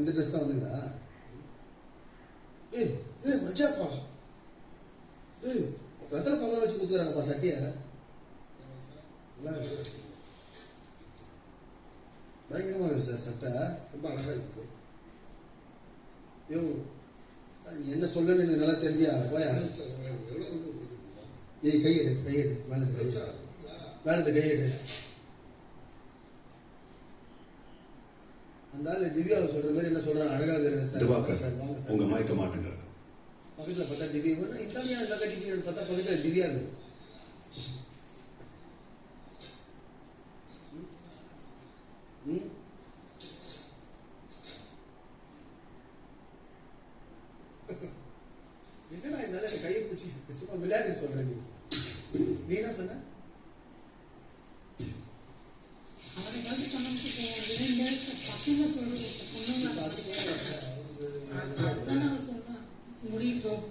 இந்த ட்ரெஸ் தான் வந்துக்குதா? ஏய் ஏய் மச்சாப்பா, ஏய் எத்தனை பரவாயில்ல வச்சு கொடுத்துறாங்கப்பா சட்டியை. பயங்கரமா இருக்கு சார் சட்டை, ரொம்ப அழகா இருக்கு. யோ என்ன சொல்லணும்னு எனக்கு நல்லா தெரிஞ்சியா? போயா ஏய் கையெடு கையெடு, வேணது கையெடு. அந்த ஆள் திவ்யாவை சொல்ற மாதிரி என்ன சொல்றாங்க, அழகா இருக்கிறேன் சார். வாங்க சார், உங்க மயக்க மாட்டேங்க. பக்கத்துல பார்த்தா திவ்யா, இந்தாமையா நல்லா கட்டிக்கிறேன்னு பார்த்தா பக்கத்துல திவ்யா இருக்குது. என்னடா இருந்தாலும் எனக்கு கையை பிடிச்சி சும்மா விளையாட்டு சொல்றேன். நீ என்ன சொன்ன? முடியும்